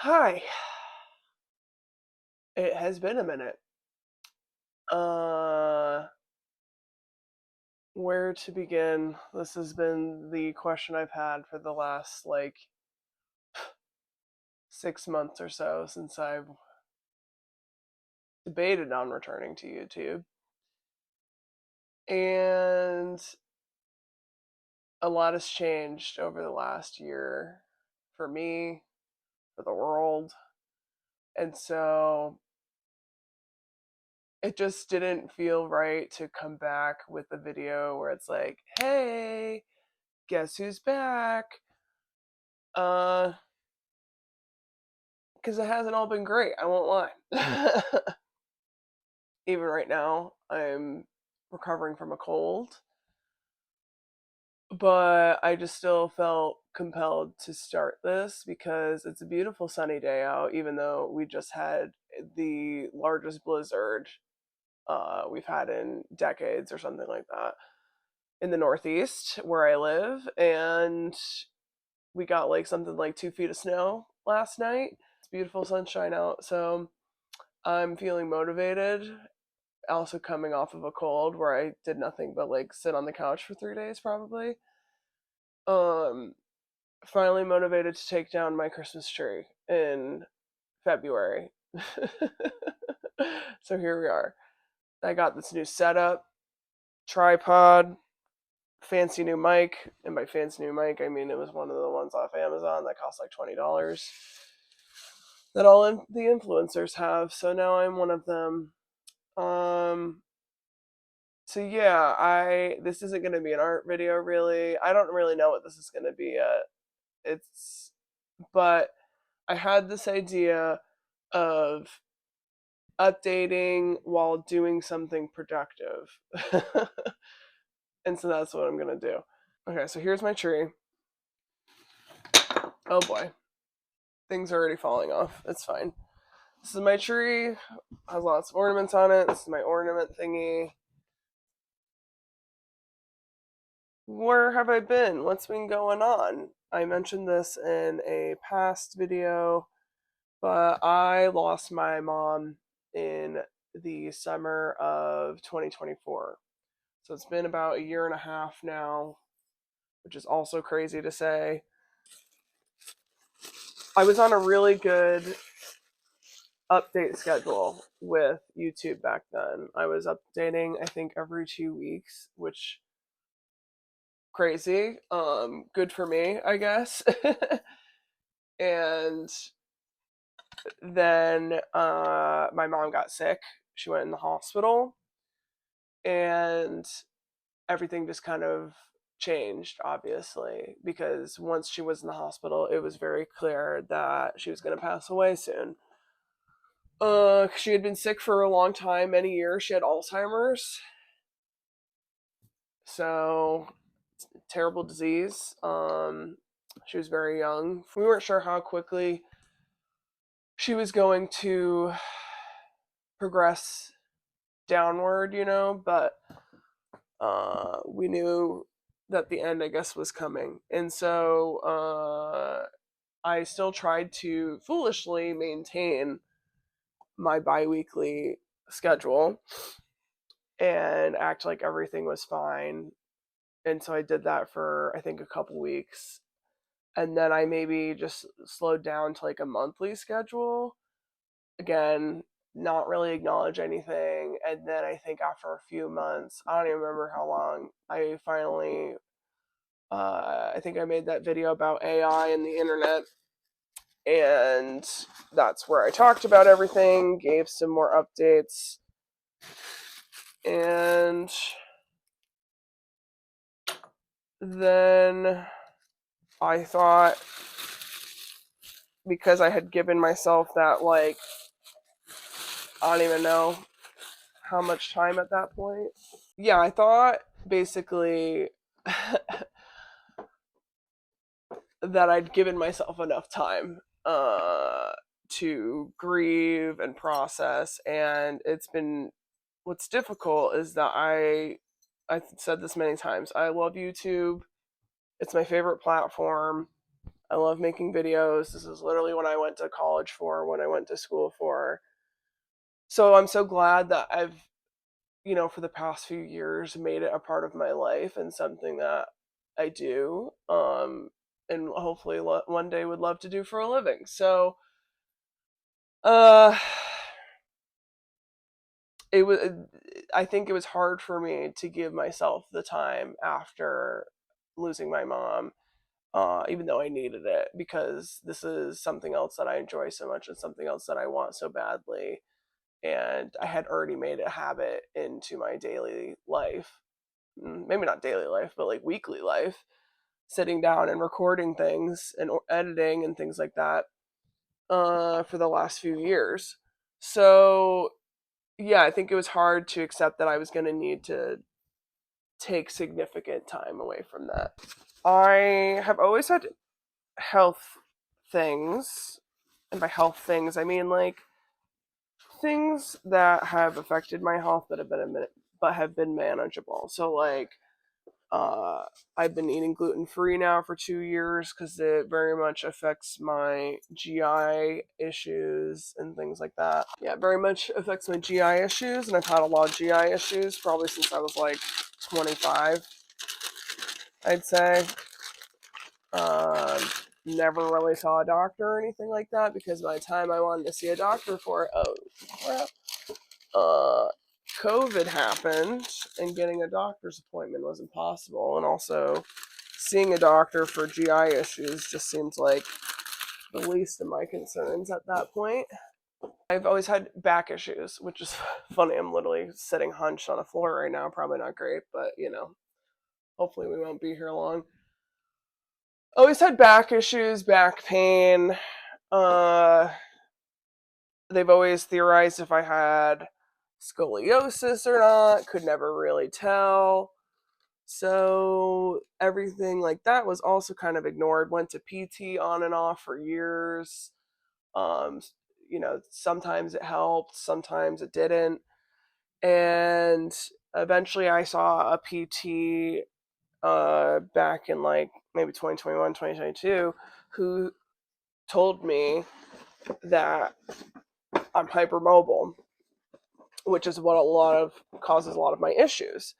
Hi. It has been a minute. Uh, where to begin? This has been the question I've had for the last 6 months or so since I've debated on returning to YouTube. And a lot has changed over the last year for me, for the world. And so it just didn't feel right to come back with a video where it's like, hey, guess who's back? Uh, because it hasn't all been great. I won't lie. Even right now, I'm recovering from a cold, but I just still felt compelled to start this because it's a beautiful sunny day out, even though we just had the largest blizzard we've had in decades or something like that in the Northeast where I live. And we got like something like 2 feet of snow last night. It's beautiful sunshine out. So I'm feeling motivated. Also coming off of a cold where I did nothing but like sit on the couch for 3 days probably. Um, Finally motivated to take down my Christmas tree in February. So here we are. I got this new setup, tripod, fancy new mic, and by fancy new mic I mean it was one of the ones off Amazon that cost like $20 that all the influencers have. So now I'm one of them. Um, so yeah, I this isn't going to be an art video really. I don't really know what this is going to be yet. It's but I had this idea of updating while doing something productive. And so that's what I'm going to do. Okay, so here's my tree. Oh boy. Things are already falling off. It's fine. This is my tree. Has lots of ornaments on it. This is my ornament thingy. Where have I been? What's been going on? I mentioned this in a past video, but I lost my mom in the summer of 2024. So it's been about a year and a half now, which is also crazy to say. I was on a really good update schedule with YouTube back then. I was updating, I think, every 2 weeks, which crazy. Good for me, I guess. And then my mom got sick. She went in the hospital, and everything just kind of changed, obviously, because once she was in the hospital, it was very clear that she was going to pass away soon. She had been sick for a long time, many years. She had Alzheimer's, so terrible disease. She was very young. We weren't sure how quickly she was going to progress downward, but we knew that the end, I guess, was coming. And so I still tried to foolishly maintain my bi-weekly schedule and act like everything was fine. And so I did that for, I think, a couple weeks. And then I maybe just slowed down to like a monthly schedule. Again, not really acknowledge anything. And then I think after a few months, I don't even remember how long, I finally, I think I made that video about AI and the internet. And that's where I talked about everything, gave some more updates. And then I thought, because I had given myself that, like, I don't even know how much time at that point. Yeah, I thought basically that I'd given myself enough time to grieve and process. And it's been, what's difficult is that I've said this many times, I love YouTube. It's my favorite platform. I love making videos. This is literally what I went to college for, what I went to school for. So I'm so glad that I've, for the past few years made it a part of my life and something that I do, and hopefully one day would love to do for a living. So, uh, it was, I think it was hard for me to give myself the time after losing my mom, even though I needed it, because this is something else that I enjoy so much and something else that I want so badly. And I had already made a habit into my daily life. Maybe not daily life, but like weekly life, sitting down and recording things and editing and things like that, for the last few years. So, yeah, I think it was hard to accept that I was going to need to take significant time away from that. I have always had health things, and by health things, I mean like things that have affected my health that have been but have been manageable. So like, uh, I've been eating gluten free now for 2 years because it very much affects my GI issues and things like that. Yeah, it very much affects my GI issues, and I've had a lot of GI issues probably since I was like 25, I'd say. Um, Never really saw a doctor or anything like that because by the time I wanted to see a doctor for it, oh crap, uh, COVID happened and getting a doctor's appointment was impossible. And also, seeing a doctor for GI issues just seems like the least of my concerns at that point. I've always had back issues, which is funny. I'm literally sitting hunched on a floor right now. Probably not great, but hopefully we won't be here long. Always had back issues, back pain. Uh, they've always theorized if I had scoliosis or not, could never really tell. So everything like that was also kind of ignored. Went to PT on and off for years. Um, Sometimes it helped, sometimes it didn't. And eventually I saw a PT back in like maybe 2021, 2022, who told me that I'm hypermobile, which is what a lot of causes a lot of my issues.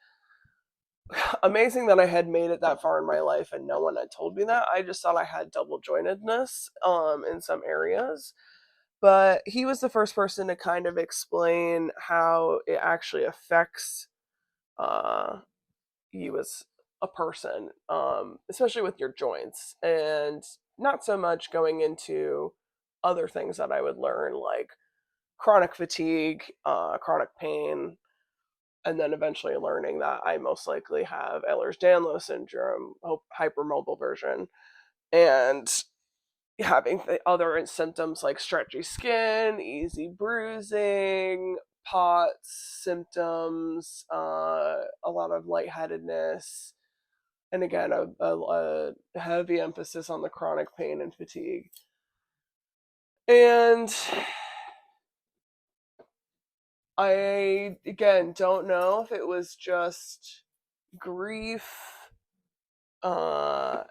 Amazing that I had made it that far in my life and no one had told me that. I just thought I had double jointedness in some areas. But he was the first person to kind of explain how it actually affects uh, you as a person, especially with your joints, and not so much going into other things that I would learn, like chronic fatigue, chronic pain, and then eventually learning that I most likely have Ehlers-Danlos syndrome, hypermobile version, and having the other symptoms like stretchy skin, easy bruising, POTS symptoms, a lot of lightheadedness, and again, a heavy emphasis on the chronic pain and fatigue. And I, again, don't know if it was just grief, uh,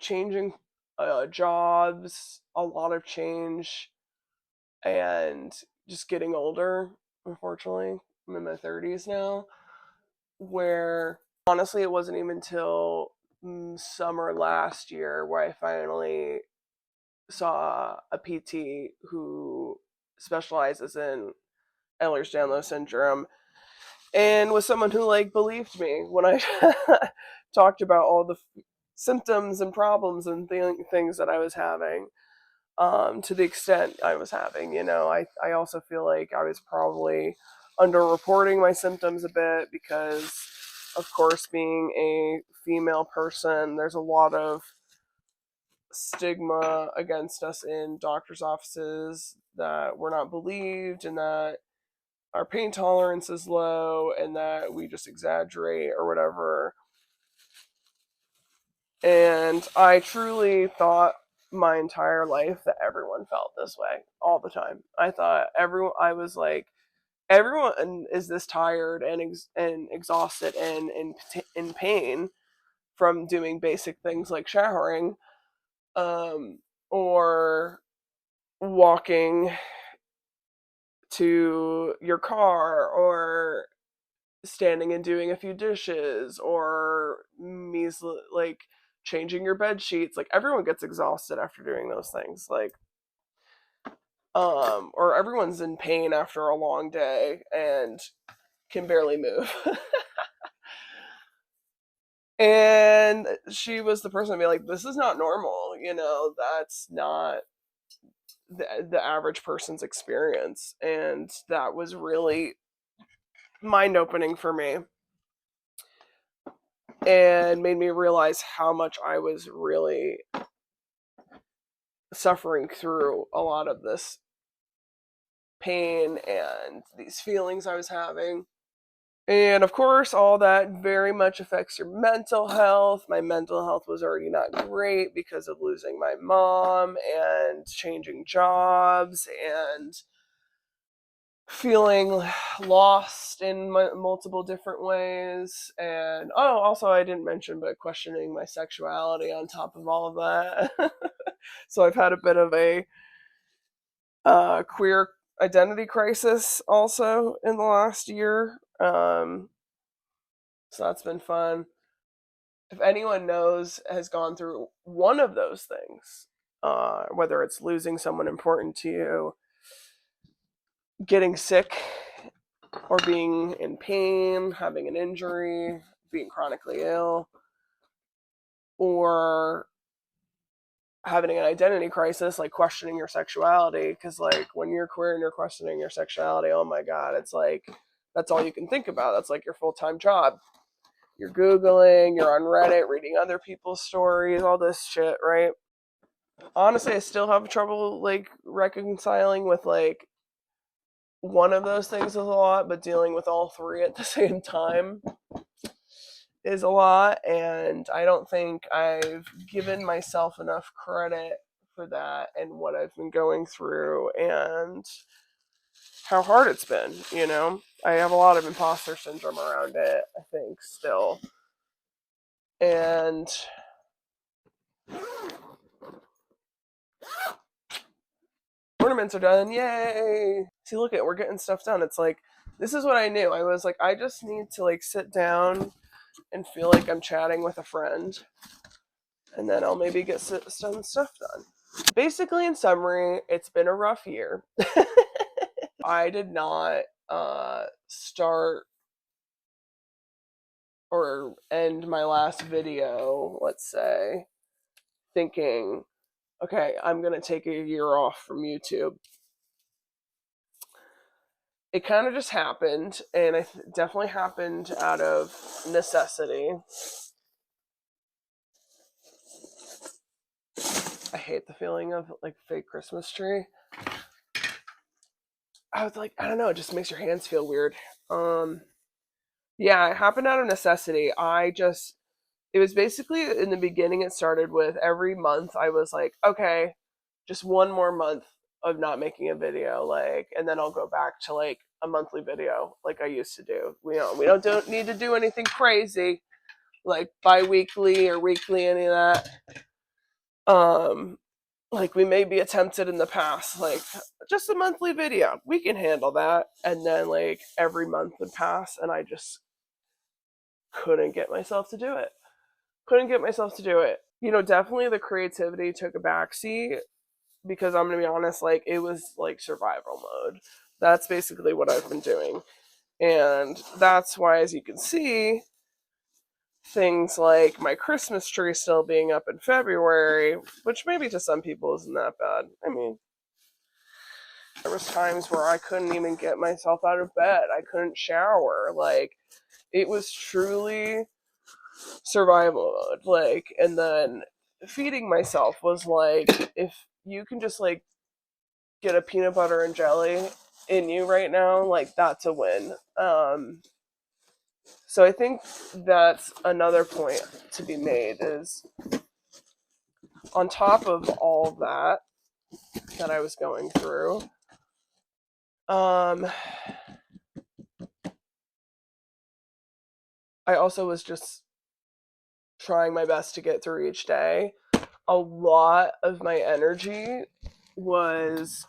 changing jobs, a lot of change, and just getting older, unfortunately. I'm in my 30s now, where honestly, it wasn't even until summer last year where I finally saw a PT who specializes in Ehlers-Danlos syndrome and was someone who like believed me when I talked about all the symptoms and problems and things that I was having, to the extent I was having. I also feel like I was probably underreporting my symptoms a bit because, of course, being a female person, there's a lot of stigma against us in doctors' offices that we're not believed and that our pain tolerance is low and that we just exaggerate or whatever. And I truly thought my entire life that everyone felt this way all the time. I was like, everyone is this tired and exhausted and in pain from doing basic things like showering. or walking to your car, or standing and doing a few dishes, or like changing your bed sheets. Like everyone gets exhausted after doing those things. Like or everyone's in pain after a long day and can barely move. And she was the person to be like, this is not normal, that's not the average person's experience. And that was really mind opening for me and made me realize how much I was really suffering through a lot of this pain and these feelings I was having. And of course, all that very much affects your mental health. My mental health was already not great because of losing my mom and changing jobs and feeling lost in multiple different ways. And also, I didn't mention, but questioning my sexuality on top of all of that. So I've had a bit of a queer identity crisis also in the last year. So that's been fun. If anyone has gone through one of those things, whether it's losing someone important to you, getting sick, or being in pain, having an injury, being chronically ill, or having an identity crisis, like questioning your sexuality, because like when you're queer and you're questioning your sexuality, oh my god, it's like that's all you can think about. That's like your full-time job. You're Googling, you're on Reddit, reading other people's stories, all this shit, right? Honestly, I still have trouble like reconciling with like one of those things is a lot, but dealing with all three at the same time is a lot. And I don't think I've given myself enough credit for that and what I've been going through and how hard it's been, I have a lot of imposter syndrome around it, I think, still. And ornaments are done. Yay! See, look we're getting stuff done. It's like, this is what I knew. I was like, I just need to like sit down and feel like I'm chatting with a friend, and then I'll maybe get some stuff done. Basically, in summary, it's been a rough year. I did not start or end my last video, let's say, thinking, okay, I'm going to take a year off from YouTube. It kind of just happened, and it definitely happened out of necessity. I hate the feeling of like fake Christmas tree. I was like, I don't know, it just makes your hands feel weird. Yeah, it happened out of necessity. It was basically in the beginning, it started with every month I was like, okay, just one more month of not making a video, like, and then I'll go back to like a monthly video like I used to do. We don't need to do anything crazy like bi-weekly or weekly, any of that. Like we may be attempted in the past, like just a monthly video, we can handle that. And then like every month would pass and I just couldn't get myself to do it. Definitely the creativity took a backseat because I'm gonna be honest, like it was like survival mode. That's basically what I've been doing. And that's why, as you can see, things like my Christmas tree still being up in February, which maybe to some people isn't that bad. I mean, there was times where I couldn't even get myself out of bed. I couldn't shower. Like, it was truly survival mode. Like, and then feeding myself was like, if you can just like get a peanut butter and jelly in you right now, like that's a win. So I think that's another point to be made is on top of all that I was going through, I also was just trying my best to get through each day. a lot of my energy was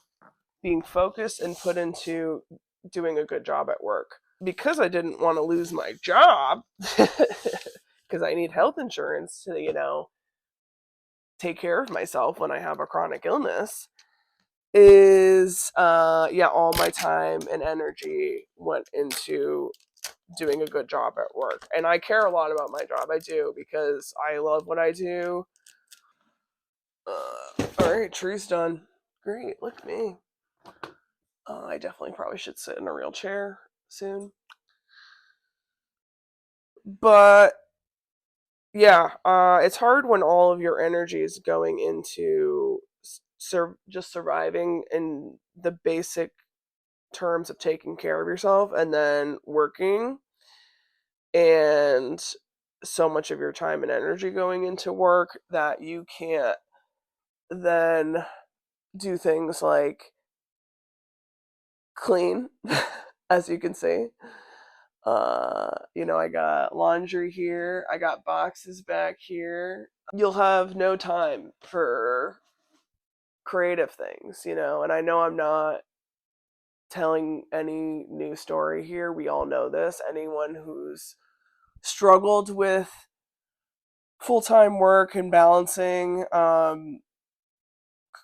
being focused and put into doing a good job at work. Because I didn't want to lose my job, because I need health insurance to, take care of myself when I have a chronic illness, is yeah, all my time and energy went into doing a good job at work. And I care a lot about my job. I do, because I love what I do. All right, tree's done. Great, look at me. I definitely probably should sit in a real chair soon. But yeah, it's hard when all of your energy is going into just surviving in the basic terms of taking care of yourself, and then working, and so much of your time and energy going into work that you can't then do things like clean, as you can see. I got laundry here, I got boxes back here. You'll have no time for creative things, and I know I'm not telling any new story here. We all know this. Anyone who's struggled with full-time work and balancing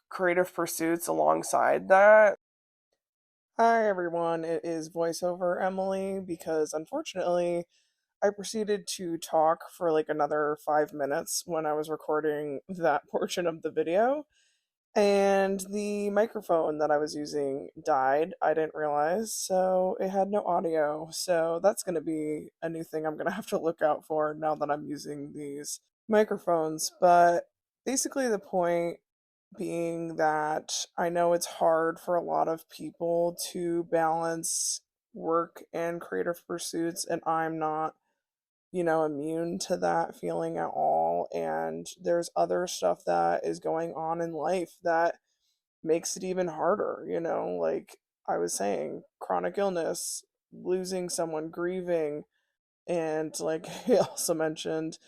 creative pursuits alongside that. Hi everyone, it is voiceover Emily, because unfortunately I proceeded to talk for like another 5 minutes when I was recording that portion of the video, and the microphone that I was using died. I didn't realize, so it had no audio. So that's going to be a new thing I'm going to have to look out for now that I'm using these microphones. But basically, the point being that I know it's hard for a lot of people to balance work and creative pursuits, and I'm not, immune to that feeling at all. And there's other stuff that is going on in life that makes it even harder, like I was saying, chronic illness, losing someone, grieving, and like he also mentioned,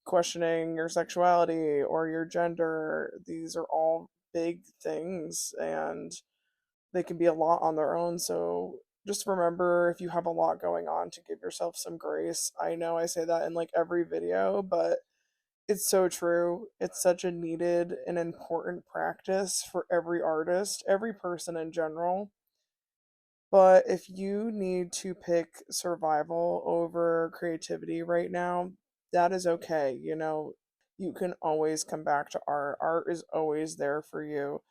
questioning your sexuality or your gender. These are all big things, and they can be a lot on their own. So just remember, if you have a lot going on, to give yourself some grace. I know I say that in like every video, but it's so true. It's such a needed and important practice for every artist, every person in general. But if you need to pick survival over creativity right now, that is okay. You can always come back to art. Art is always there for you.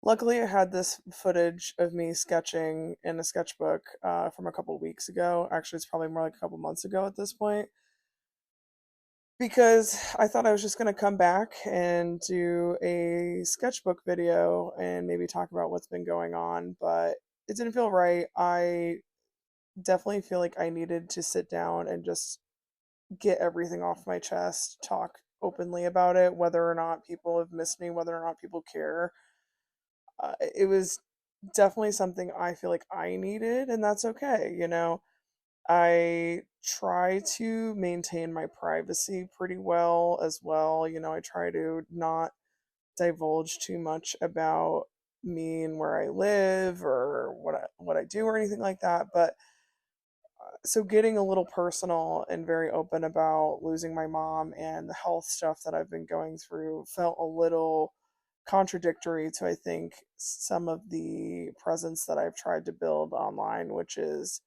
Luckily, I had this footage of me sketching in a sketchbook from a couple weeks ago. Actually, it's probably more like a couple months ago at this point, because I thought I was just going to come back and do a sketchbook video and maybe talk about what's been going on, but it didn't feel right. I definitely feel like I needed to sit down and just get everything off my chest, talk openly about it, whether or not people have missed me, whether or not people care. It was definitely something I feel like I needed, and that's okay. I try to maintain my privacy pretty well as well. I try to not divulge too much about me and where I live or what I do or anything like that. But so getting a little personal and very open about losing my mom and the health stuff that I've been going through felt a little contradictory to, I think, some of the presence that I've tried to build online, which is,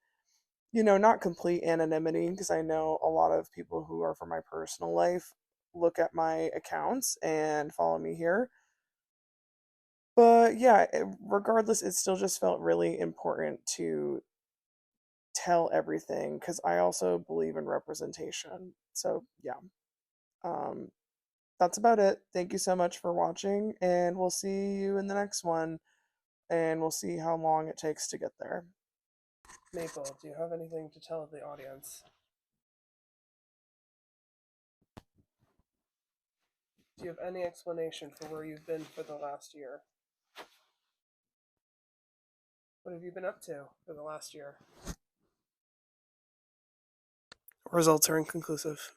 not complete anonymity, because I know a lot of people who are from my personal life look at my accounts and follow me here. But yeah, regardless, it still just felt really important to tell everything, because I also believe in representation. So yeah, um, that's about it. Thank you so much for watching, and we'll see you in the next one, and we'll see how long it takes to get there. Maple, do you have anything to tell the audience? Do you have any explanation for where you've been for the last year? What have you been up to for the last year? Results are inconclusive.